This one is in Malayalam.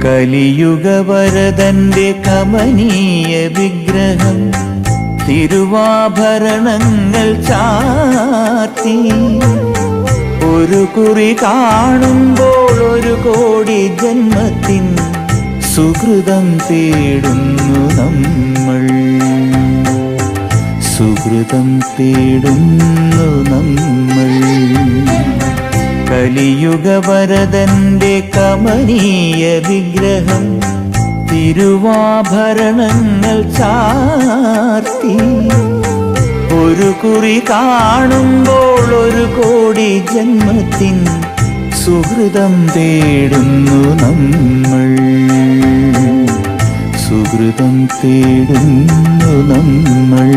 കലിയുഗവരദന്റെ കമനീയ വിഗ്രഹം തിരുവാഭരണങ്ങൾ ചാർത്തി ഒരു കുറി കാണുമ്പോൾ ഒരു കോടി ജന്മത്തിൻ സുഹൃതം തേടുന്നു നമ്മൾ, സുഹൃതം തേടുന്നു നമ്മൾ. കലിയുഗവരദന്റെ കമനീയ വിഗ്രഹം തിരുവാഭരണങ്ങൾ ചാർത്തി ഒരു കുറി കാണുമ്പോൾ ഒരു കോടി ജന്മത്തിൻ സുഹൃതം തേടുന്നു നമ്മൾ, സുഹൃതം തേടുന്നു നമ്മൾ.